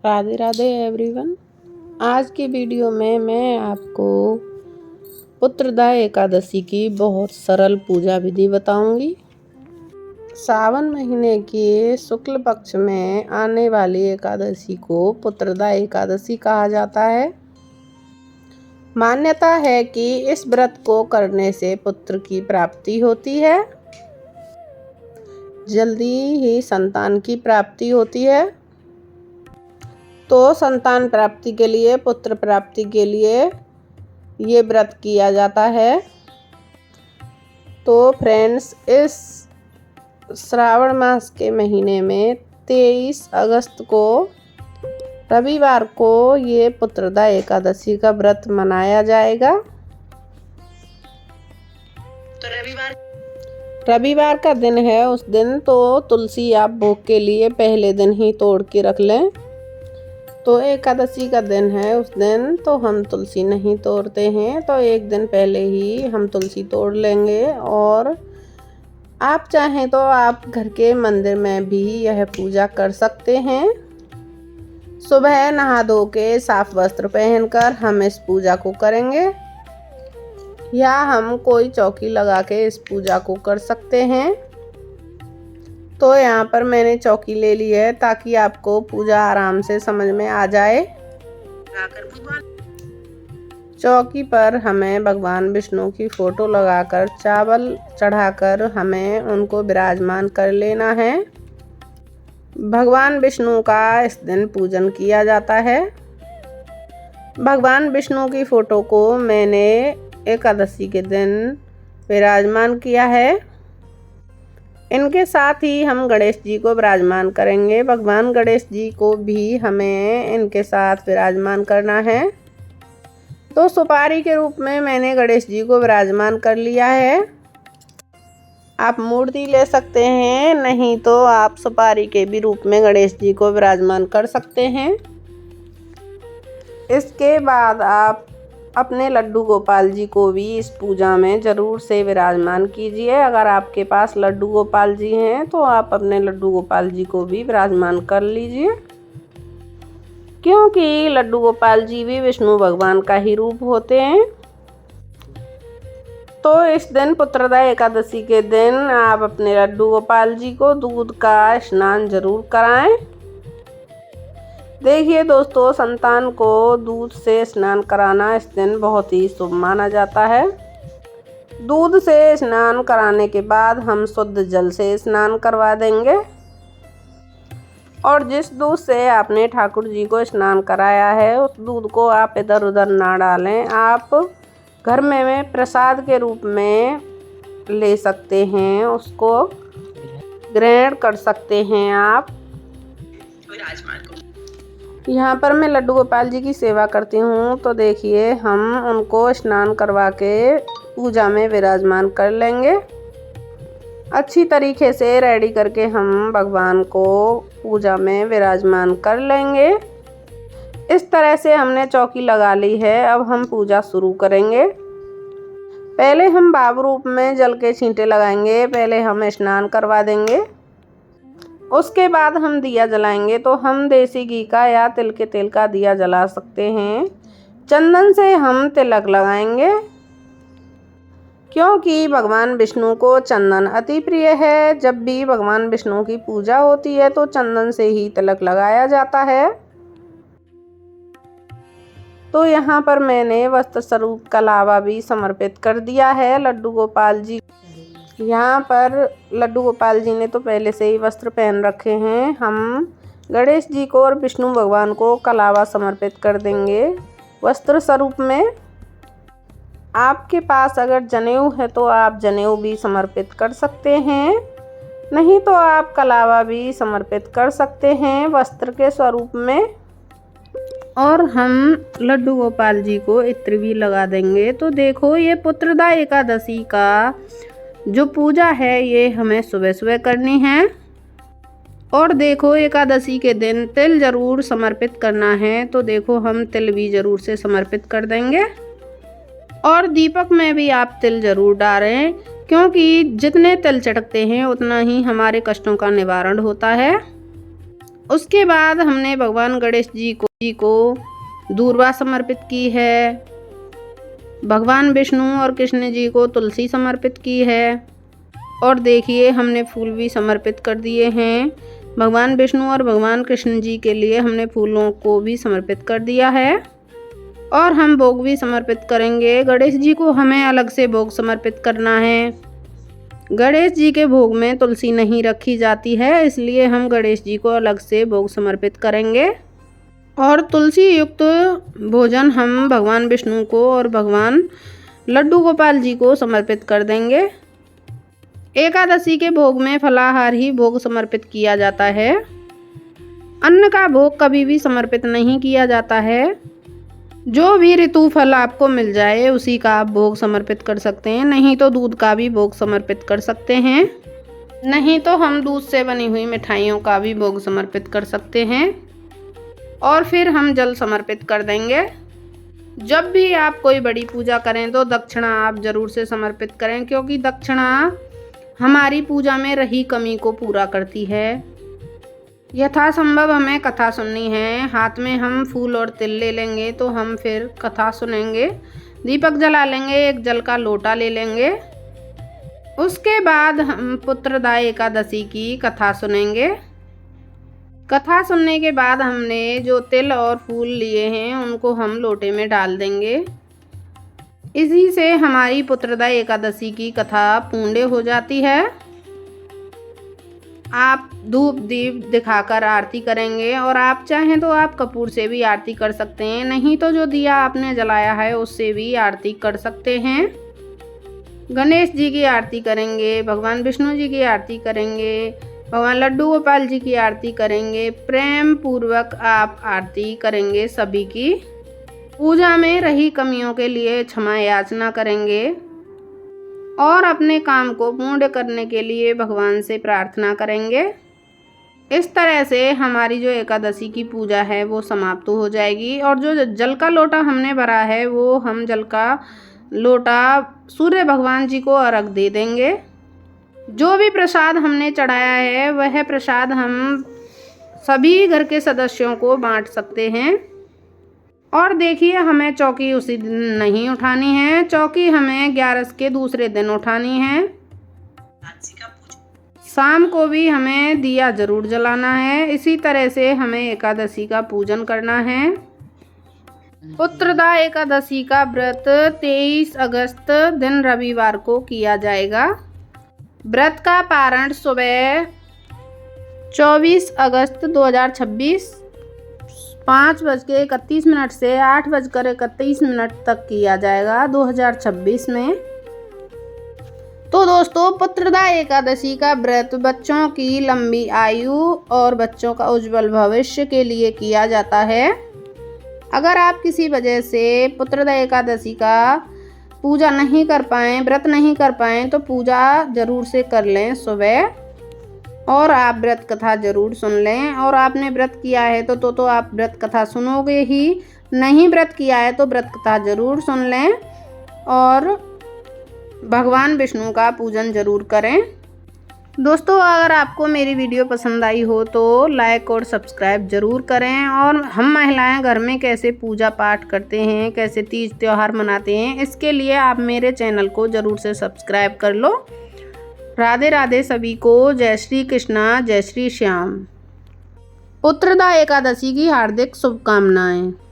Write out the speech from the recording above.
Radhe Radhe everyone. आज की video में मैं आपको पुत्रदा एकादशी की बहुत सरल पूजा विधि बताऊंगी। सावन महीने के शुक्ल पक्ष में आने वाली एकादशी को पुत्रदा एकादशी कहा जाता है। मान्यता है कि इस व्रत को करने से पुत्र की प्राप्ति होती है, जल्दी ही संतान की प्राप्ति होती है। तो संतान प्राप्ति के लिए, पुत्र प्राप्ति के लिए ये व्रत किया जाता है। तो फ्रेंड्स, इस श्रावण मास के महीने में 23 अगस्त को रविवार को ये पुत्रदा एकादशी का व्रत मनाया जाएगा। तो रविवार का दिन है। उस दिन तो तुलसी आप भोग के लिए पहले दिन ही तोड़ के रख लें। तो एकादशी का दिन है, उस दिन तो हम तुलसी नहीं तोड़ते हैं, तो एक दिन पहले ही हम तुलसी तोड़ लेंगे। और आप चाहें तो आप घर के मंदिर में भी यह पूजा कर सकते हैं। सुबह नहा धो के साफ वस्त्र पहनकर हम इस पूजा को करेंगे, या हम कोई चौकी लगा के इस पूजा को कर सकते हैं। तो यहाँ पर मैंने चौकी ले ली है ताकि आपको पूजा आराम से समझ में आ जाए। चौकी पर हमें भगवान विष्णु की फोटो लगाकर चावल चढ़ाकर हमें उनको विराजमान कर लेना है। भगवान विष्णु का इस दिन पूजन किया जाता है। भगवान विष्णु की फोटो को मैंने एकादशी के दिन विराजमान किया है। इनके साथ ही हम गणेश जी को विराजमान करेंगे। भगवान गणेश जी को भी हमें इनके साथ विराजमान करना है। तो सुपारी के रूप में मैंने गणेश जी को विराजमान कर लिया है। आप मूर्ति ले सकते हैं, नहीं तो आप सुपारी के भी रूप में गणेश जी को विराजमान कर सकते हैं। इसके बाद आप अपने लड्डू गोपाल जी को भी इस पूजा में ज़रूर से विराजमान कीजिए। अगर आपके पास लड्डू गोपाल जी हैं तो आप अपने लड्डू गोपाल जी को भी विराजमान कर लीजिए, क्योंकि लड्डू गोपाल जी भी विष्णु भगवान का ही रूप होते हैं। तो इस दिन पुत्रदा एकादशी के दिन आप अपने लड्डू गोपाल जी को दूध का स्नान जरूर कराएं। देखिए दोस्तों, संतान को दूध से स्नान कराना इस दिन बहुत ही शुभ माना जाता है। दूध से स्नान कराने के बाद हम शुद्ध जल से स्नान करवा देंगे। और जिस दूध से आपने ठाकुर जी को स्नान कराया है, उस दूध को आप इधर उधर ना डालें। आप घर में प्रसाद के रूप में ले सकते हैं, उसको ग्रहण कर सकते हैं आप। यहाँ पर मैं लड्डू गोपाल जी की सेवा करती हूँ, तो देखिए हम उनको स्नान करवा के पूजा में विराजमान कर लेंगे। अच्छी तरीके से रेडी करके हम भगवान को पूजा में विराजमान कर लेंगे। इस तरह से हमने चौकी लगा ली है। अब हम पूजा शुरू करेंगे। पहले हम भाव रूप में जल के छींटे लगाएंगे। पहले हम स्नान करवा देंगे, उसके बाद हम दिया जलाएंगे। तो हम देसी घी का या तिल के तेल का दिया जला सकते हैं। चंदन से हम तिलक लगाएंगे, क्योंकि भगवान विष्णु को चंदन अति प्रिय है। जब भी भगवान विष्णु की पूजा होती है तो चंदन से ही तिलक लगाया जाता है। तो यहाँ पर मैंने वस्त्र स्वरूप का लावा भी समर्पित कर दिया है लड्डू गोपाल जी। यहाँ पर लड्डू गोपाल जी ने तो पहले से ही वस्त्र पहन रखे हैं। हम गणेश जी को और विष्णु भगवान को कलावा समर्पित कर देंगे वस्त्र स्वरूप में। आपके पास अगर जनेऊ है तो आप जनेऊ भी समर्पित कर सकते हैं, नहीं तो आप कलावा भी समर्पित कर सकते हैं वस्त्र के स्वरूप में। और हम लड्डू गोपाल जी को इत्र भी लगा देंगे। तो देखो, ये पुत्रदा एकादशी का जो पूजा है ये हमें सुबह सुबह करनी है। और देखो, एकादशी के दिन तिल ज़रूर समर्पित करना है। तो देखो, हम तिल भी ज़रूर से समर्पित कर देंगे। और दीपक में भी आप तिल ज़रूर डालें, क्योंकि जितने तिल चढ़कते हैं उतना ही हमारे कष्टों का निवारण होता है। उसके बाद हमने भगवान गणेश जी को दूर्वा समर्पित की है। भगवान विष्णु और कृष्ण जी को तुलसी समर्पित की है। और देखिए हमने फूल भी समर्पित कर दिए हैं। भगवान विष्णु और भगवान कृष्ण जी के लिए हमने फूलों को भी समर्पित कर दिया है। और हम भोग भी समर्पित करेंगे। गणेश जी को हमें अलग से भोग समर्पित करना है। गणेश जी के भोग में तुलसी नहीं रखी जाती है, इसलिए हम गणेश जी को अलग से भोग समर्पित करेंगे। और तुलसी युक्त भोजन हम भगवान विष्णु को और भगवान लड्डू गोपाल जी को समर्पित कर देंगे। एकादशी के भोग में फलाहार ही भोग समर्पित किया जाता है। अन्न का भोग कभी भी समर्पित नहीं किया जाता है। जो भी ऋतु फल आपको मिल जाए उसी का आप भोग समर्पित कर सकते हैं, नहीं तो दूध का भी भोग समर्पित कर सकते हैं, नहीं तो हम दूध से बनी हुई मिठाइयों का भी भोग समर्पित कर सकते हैं। और फिर हम जल समर्पित कर देंगे। जब भी आप कोई बड़ी पूजा करें तो दक्षिणा आप जरूर से समर्पित करें, क्योंकि दक्षिणा हमारी पूजा में रही कमी को पूरा करती है। यथासंभव हमें कथा सुननी है। हाथ में हम फूल और तिल ले लेंगे तो हम फिर कथा सुनेंगे। दीपक जला लेंगे, एक जल का लोटा ले लेंगे। उसके बाद हम पुत्रदा एकादशी की कथा सुनेंगे। कथा सुनने के बाद हमने जो तिल और फूल लिए हैं उनको हम लोटे में डाल देंगे। इसी से हमारी पुत्रदा एकादशी की कथा पूर्ण हो जाती है। आप धूप दीप दिखाकर आरती करेंगे और आप चाहें तो आप कपूर से भी आरती कर सकते हैं, नहीं तो जो दिया आपने जलाया है उससे भी आरती कर सकते हैं। गणेश जी की आरती करेंगे, भगवान विष्णु जी की आरती करेंगे, भगवान लड्डू गोपाल जी की आरती करेंगे। प्रेम पूर्वक आप आरती करेंगे। सभी की पूजा में रही कमियों के लिए क्षमा याचना करेंगे और अपने काम को पूर्ण करने के लिए भगवान से प्रार्थना करेंगे। इस तरह से हमारी जो एकादशी की पूजा है वो समाप्त हो जाएगी। और जो जल का लोटा हमने भरा है वो हम जल का लोटा सूर्य भगवान जी को अर्घ दे देंगे। जो भी प्रसाद हमने चढ़ाया है वह प्रसाद हम सभी घर के सदस्यों को बांट सकते हैं। और देखिए हमें चौकी उसी दिन नहीं उठानी है, चौकी हमें 11 के दूसरे दिन उठानी है। शाम को भी हमें दिया जरूर जलाना है। इसी तरह से हमें एकादशी का पूजन करना है। पुत्रदा एकादशी का व्रत 23 अगस्त दिन रविवार को किया जाएगा। व्रत का पारण सुबह 24 अगस्त 2026 5:31 से 8:31 तक किया जाएगा 2026 में। तो दोस्तों पुत्रदा एकादशी का व्रत बच्चों की लंबी आयु और बच्चों का उज्जवल भविष्य के लिए किया जाता है। अगर आप किसी वजह से पुत्रदा एकादशी का पूजा नहीं कर पाएँ, व्रत नहीं कर पाएँ, तो पूजा ज़रूर से कर लें सुबह, और आप व्रत कथा ज़रूर सुन लें। और आपने व्रत किया है तो आप व्रत कथा सुनोगे ही, नहीं व्रत किया है तो व्रत कथा ज़रूर सुन लें और भगवान विष्णु का पूजन ज़रूर करें। दोस्तों अगर आपको मेरी वीडियो पसंद आई हो तो लाइक और सब्सक्राइब ज़रूर करें। और हम महिलाएं घर में कैसे पूजा पाठ करते हैं, कैसे तीज त्यौहार मनाते हैं, इसके लिए आप मेरे चैनल को ज़रूर से सब्सक्राइब कर लो। राधे राधे सभी को। जय श्री कृष्णा, जय श्री श्याम। पुत्रदा एकादशी की हार्दिक शुभकामनाएं।